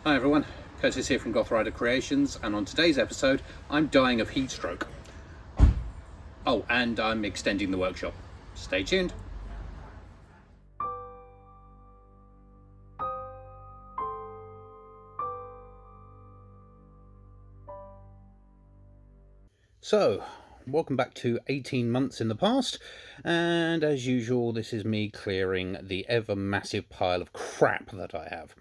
Hi everyone, Curtis here from Goth Rider Creations, and on today's episode I'm dying of heat stroke. Oh, and I'm extending the workshop. Stay tuned. So, welcome back to 18 months in the past, and as usual this is me clearing the ever massive pile of crap that I have.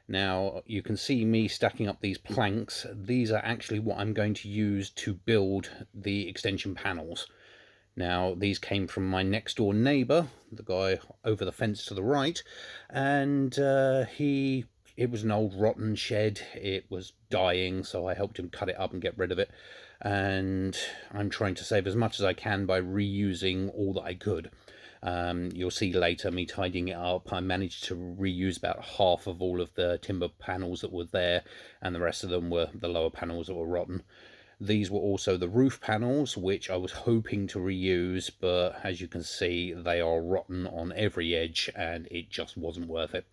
Now, you can see me stacking up these planks. These are actually what I'm going to use to build the extension panels. Now, these came from my next door neighbour, the guy over the fence to the right, and it was an old rotten shed. It was dying, so I helped him cut it up and get rid of it. And I'm trying to save as much as I can by reusing all that I could. You'll see later me tidying it up. I managed to reuse about half of all of the timber panels that were there, and the rest of them were the lower panels that were rotten. These were also the roof panels, which I was hoping to reuse, but as you can see, they are rotten on every edge, and it just wasn't worth it.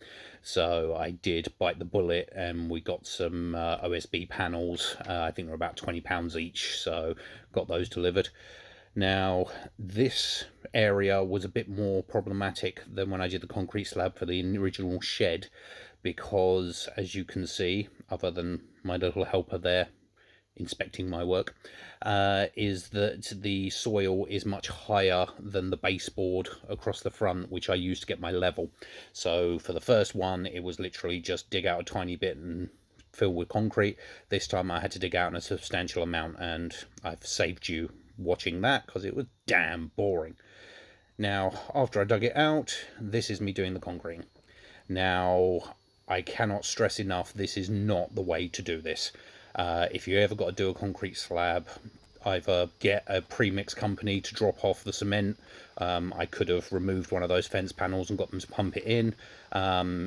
So I did bite the bullet, and we got some OSB panels. I think they're about £20 each, so got those delivered. Now, this area was a bit more problematic than when I did the concrete slab for the original shed, because as you can see, other than my little helper there inspecting my work, is that the soil is much higher than the baseboard across the front, which I used to get my level. So for the first one, it was literally just dig out a tiny bit and fill with concrete. This time I had to dig out a substantial amount, and I've saved you watching that because it was damn boring. Now, after I dug it out, this is me doing the concrete. Now, I cannot stress enough, this is not the way to do this. If you ever got to do a concrete slab, either get a pre-mix company to drop off the cement. I could have removed one of those fence panels and got them to pump it in.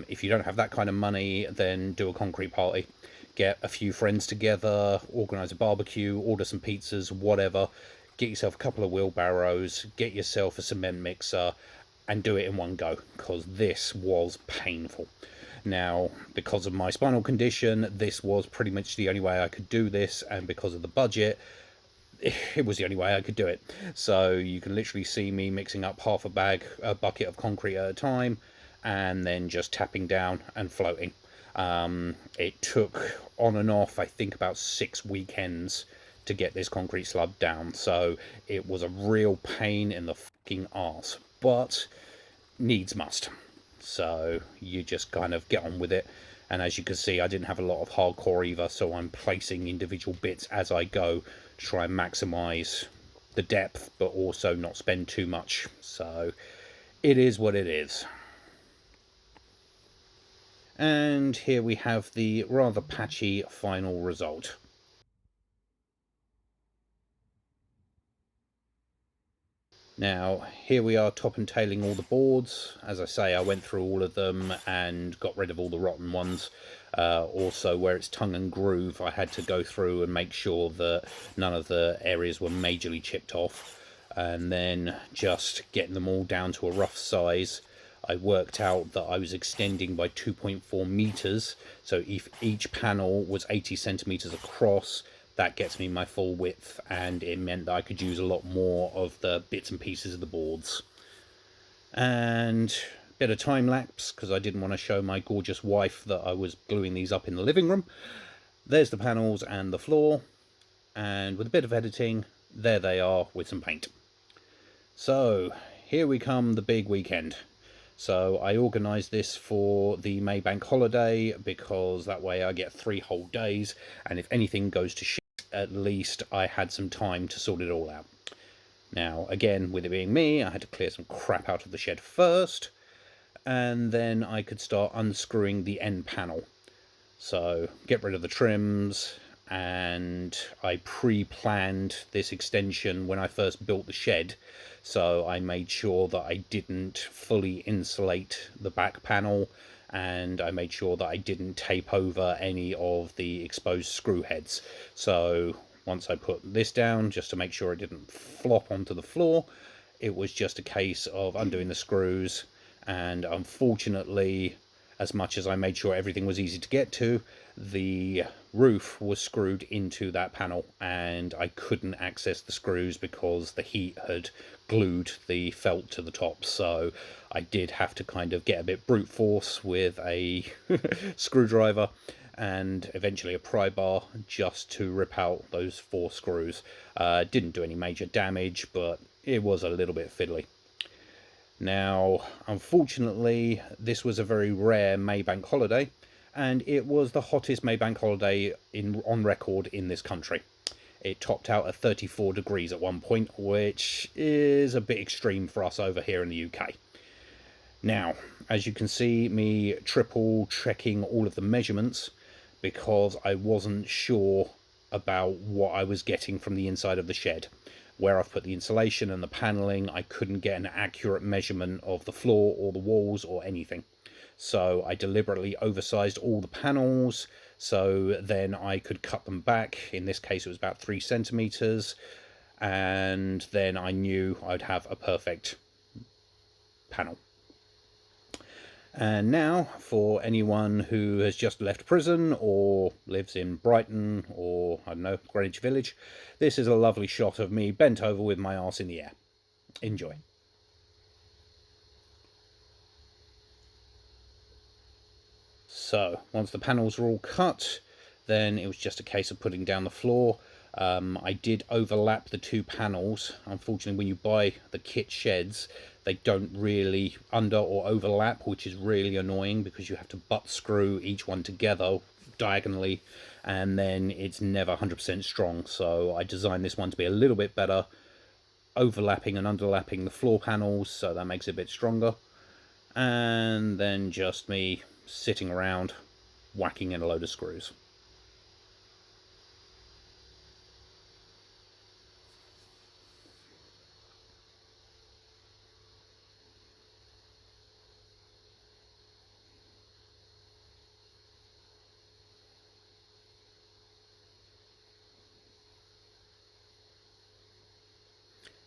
If you don't have that kind of money, then do a concrete party. Get a few friends together, organise a barbecue, order some pizzas, whatever. Get yourself a couple of wheelbarrows, get yourself a cement mixer, and do it in one go, because this was painful. Now, because of my spinal condition, this was pretty much the only way I could do this, and because of the budget, it was the only way I could do it. So you can literally see me mixing up half a bucket of concrete at a time, and then just tapping down and floating. It took on and off, I think, about 6 weekends to get this concrete slab down. So it was a real pain in the fucking arse, but needs must. So you just kind of get on with it. And as you can see, I didn't have a lot of hardcore either, so I'm placing individual bits as I go to try and maximize the depth, but also not spend too much. So it is what it is. And here we have the rather patchy final result. Now, here we are top and tailing all the boards. As I say, I went through all of them and got rid of all the rotten ones. Also, where it's tongue and groove, I had to go through and make sure that none of the areas were majorly chipped off. And then just getting them all down to a rough size. I worked out that I was extending by 2.4 meters. So if each panel was 80 centimeters across, that gets me my full width, and it meant that I could use a lot more of the bits and pieces of the boards. And a bit of time lapse, because I didn't want to show my gorgeous wife that I was gluing these up in the living room. There's the panels and the floor, and with a bit of editing, there they are with some paint. So here we come, the big weekend. So I organised this for the May Bank holiday, because that way I get 3 whole days, and if anything goes to shit, at least I had some time to sort it all out. Now, again, with it being me, I had to clear some crap out of the shed first, and then I could start unscrewing the end panel. So, get rid of the trims, and I pre-planned this extension when I first built the shed, so I made sure that I didn't fully insulate the back panel, and I made sure that I didn't tape over any of the exposed screw heads. So once I put this down, just to make sure it didn't flop onto the floor, it was just a case of undoing the screws. And unfortunately, as much as I made sure everything was easy to get to, the roof was screwed into that panel and I couldn't access the screws because the heat had glued the felt to the top. So I did have to kind of get a bit brute force with a screwdriver and eventually a pry bar just to rip out those 4 screws. Didn't do any major damage, but it was a little bit fiddly. Now, unfortunately, this was a very rare Maybank holiday, and it was the hottest Maybank holiday on record in this country. It topped out at 34 degrees at one point, which is a bit extreme for us over here in the UK. Now, as you can see, me triple checking all of the measurements because I wasn't sure about what I was getting from the inside of the shed. Where I've put the insulation and the panelling, I couldn't get an accurate measurement of the floor or the walls or anything. So I deliberately oversized all the panels so then I could cut them back. In this case, it was about 3 centimeters. And then I knew I'd have a perfect panel. And now, for anyone who has just left prison or lives in Brighton or, I don't know, Greenwich Village, this is a lovely shot of me bent over with my arse in the air. Enjoy. So, once the panels were all cut, then it was just a case of putting down the floor. I did overlap the 2 panels. Unfortunately, when you buy the kit sheds, they don't really under or overlap, which is really annoying because you have to butt screw each one together diagonally, and then it's never 100% strong. So I designed this one to be a little bit better, overlapping and underlapping the floor panels, so that makes it a bit stronger. And then just me sitting around whacking in a load of screws.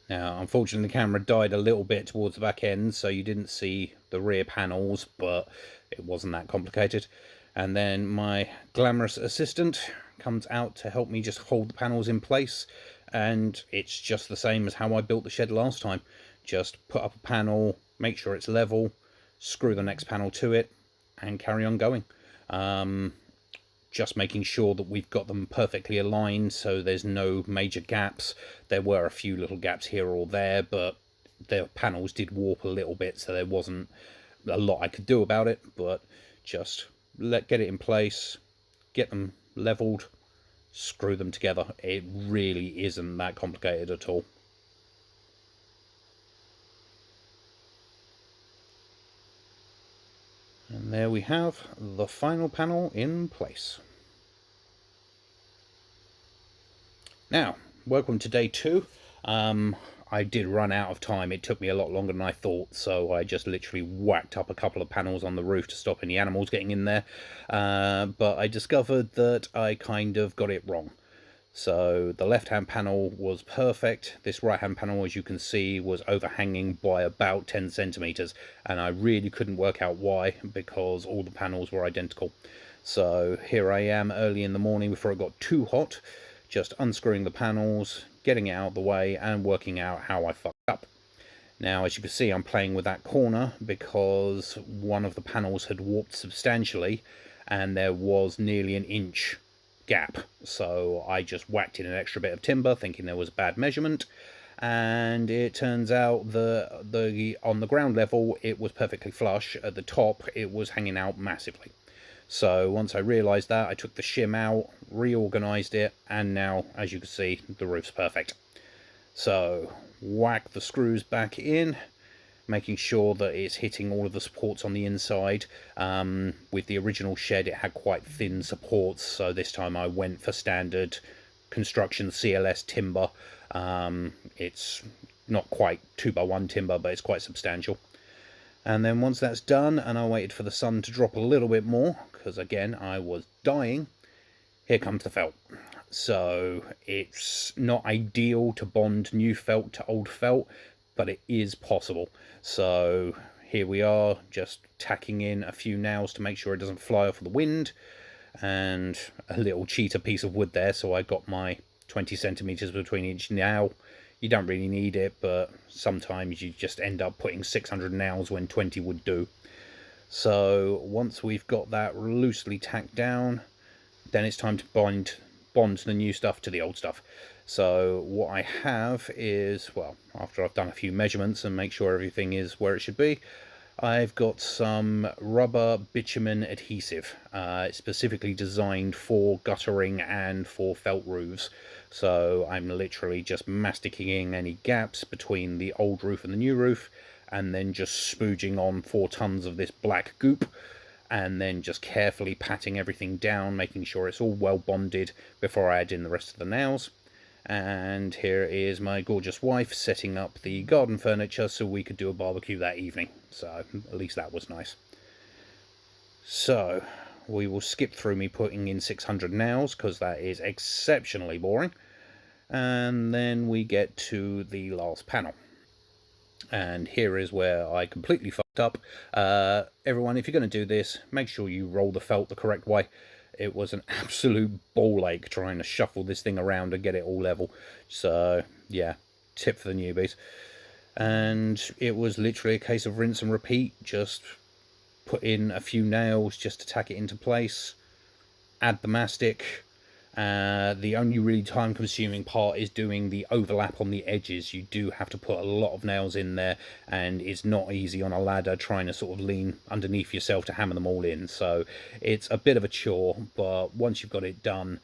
Now, unfortunately, the camera died a little bit towards the back end, so you didn't see the rear panels, but it wasn't that complicated. And then my glamorous assistant comes out to help me just hold the panels in place, and it's just the same as how I built the shed last time. Just put up a panel, make sure it's level, screw the next panel to it, and carry on going. Just making sure that we've got them perfectly aligned so there's no major gaps. There were a few little gaps here or there, but the panels did warp a little bit, so there wasn't a lot I could do about it, but just get it in place, get them leveled, screw them together. It really isn't that complicated at all. And there we have the final panel in place. Now, welcome to day 2. I did run out of time. It took me a lot longer than I thought, so I just literally whacked up a couple of panels on the roof to stop any animals getting in there. But I discovered that I kind of got it wrong. So the left-hand panel was perfect. This right-hand panel, as you can see, was overhanging by about 10 centimeters, and I really couldn't work out why because all the panels were identical. So here I am early in the morning before it got too hot, just unscrewing the panels, getting it out of the way, and working out how I fucked up. Now, as you can see, I'm playing with that corner because one of the panels had warped substantially, and there was nearly an inch gap. So I just whacked in an extra bit of timber, thinking there was a bad measurement, and it turns out the on the ground level it was perfectly flush. At the top, it was hanging out massively. So once I realised that, I took the shim out, reorganised it, and now, as you can see, the roof's perfect. So whack the screws back in, making sure that it's hitting all of the supports on the inside. With the original shed, it had quite thin supports, so this time I went for standard construction CLS timber. It's not quite 2x1 timber, but it's quite substantial. And then once that's done, and I waited for the sun to drop a little bit more, because again, I was dying, here comes the felt. So it's not ideal to bond new felt to old felt, but it is possible. So here we are, just tacking in a few nails to make sure it doesn't fly off of the wind, and a little cheater piece of wood there, so I got my 20 centimeters between each nail. You don't really need it, but sometimes you just end up putting 600 nails when 20 would do. So once we've got that loosely tacked down, then it's time to bond the new stuff to the old stuff. So what I have is, well, after I've done a few measurements and make sure everything is where it should be, I've got some rubber bitumen adhesive. It's specifically designed for guttering and for felt roofs. So I'm literally just masticking any gaps between the old roof and the new roof, and then just spooging on 4 tons of this black goop, and then just carefully patting everything down, making sure it's all well bonded before I add in the rest of the nails. And here is my gorgeous wife setting up the garden furniture so we could do a barbecue that evening. So at least that was nice. So we will skip through me putting in 600 nails because that is exceptionally boring. And then we get to the last panel. And here is where I completely fucked up. Everyone, if you're going to do this, make sure you roll the felt the correct way. It was an absolute ball ache trying to shuffle this thing around and get it all level. So yeah, tip for the newbies. And it was literally a case of rinse and repeat. Just put in a few nails just to tack it into place, add the mastic. The only really time consuming part is doing the overlap on the edges. You do have to put a lot of nails in there, and it's not easy on a ladder trying to sort of lean underneath yourself to hammer them all in. So it's a bit of a chore, but once you've got it done,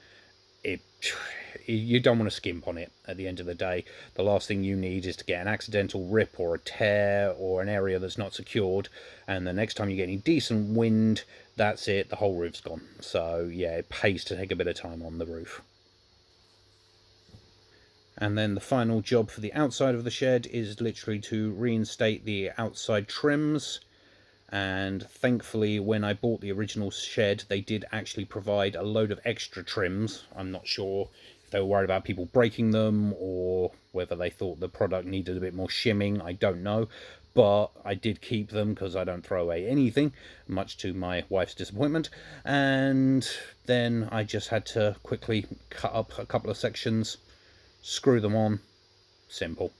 you don't want to skimp on it. At the end of the day, the last thing you need is to get an accidental rip or a tear or an area that's not secured, and the next time you get any decent wind, that's it, the whole roof's gone. So yeah, it pays to take a bit of time on the roof. And then the final job for the outside of the shed is literally to reinstate the outside trims. And thankfully, when I bought the original shed, they did actually provide a load of extra trims. I'm not sure if they were worried about people breaking them or whether they thought the product needed a bit more shimming. I don't know, but I did keep them because I don't throw away anything, much to my wife's disappointment. And then I just had to quickly cut up a couple of sections, screw them on. Simple.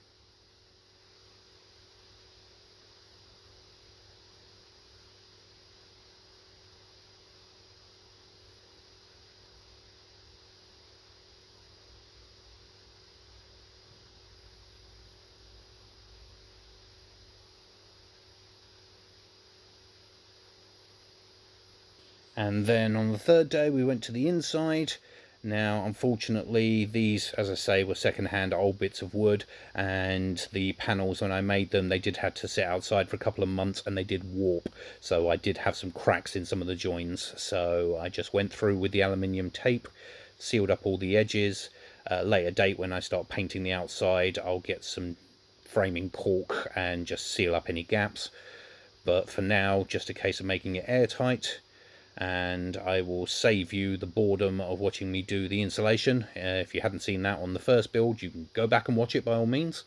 And then on the third day we went to the inside. Now unfortunately these, as I say, were second-hand old bits of wood, and the panels, when I made them, they did have to sit outside for a couple of months and they did warp, so I did have some cracks in some of the joins. So I just went through with the aluminium tape, sealed up all the edges. Later date, when I start painting the outside, I'll get some framing caulk and just seal up any gaps, but for now just a case of making it airtight. And I will save you the boredom of watching me do the insulation. If you hadn't seen that on the first build, you can go back and watch it by all means.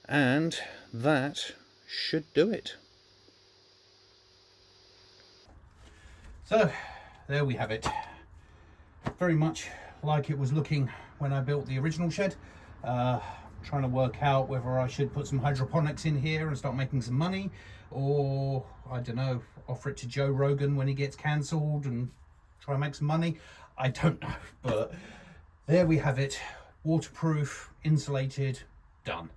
And that should do it. So there we have it. Very much like it was looking when I built the original shed. Trying to work out whether I should put some hydroponics in here and start making some money, or I don't know, offer it to Joe Rogan when he gets cancelled and try and make some money. I don't know, but there we have it. Waterproof, insulated, done.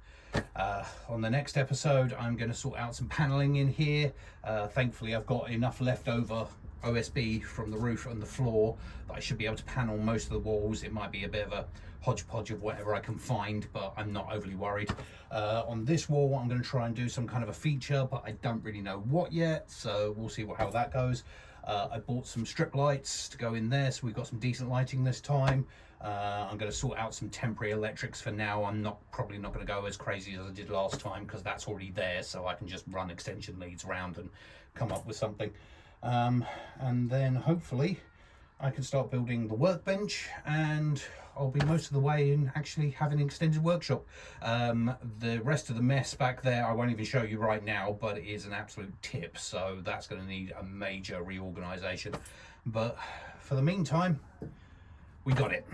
On the next episode, I'm going to sort out some paneling in here. Thankfully, I've got enough leftover OSB from the roof and the floor that I should be able to panel most of the walls. It might be a bit of a hodgepodge of whatever I can find, but I'm not overly worried. On this wall, I'm going to try and do some kind of a feature, but I don't really know what yet, so we'll see how that goes. I bought some strip lights to go in there, so we've got some decent lighting this time. I'm going to sort out some temporary electrics for now. I'm probably not going to go as crazy as I did last time, because that's already there, so I can just run extension leads around and come up with something. And then hopefully I can start building the workbench, and I'll be most of the way in actually having an extended workshop. The rest of the mess back there I won't even show you right now, but it is an absolute tip, so that's going to need a major reorganization. But for the meantime, we got it.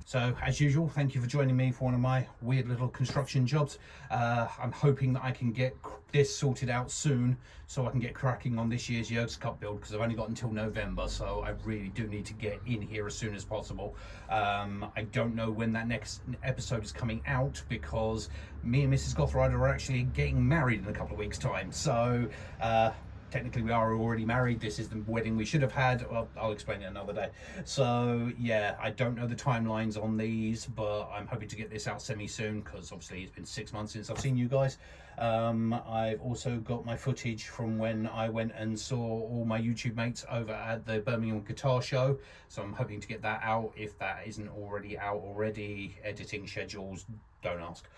So as usual, thank you for joining me for one of my weird little construction jobs. I'm hoping that I can get this sorted out soon so I can get cracking on this year's Yoga Cup build, because I've only got until November, so I really do need to get in here as soon as possible. I don't know when that next episode is coming out, because me and Mrs. Goth Rider are actually getting married in a couple of weeks' time. So technically we are already married. This is the wedding we should have had. Well, I'll explain it another day. So yeah, I don't know the timelines on these, but I'm hoping to get this out semi soon, because obviously it's been 6 months since I've seen you guys. I've also got my footage from when I went and saw all my YouTube mates over at the Birmingham Guitar Show, so I'm hoping to get that out if that isn't already out already. Editing schedules, don't ask.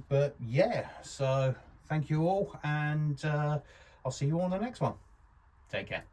But yeah, so thank you all, and I'll see you on the next one. Take care.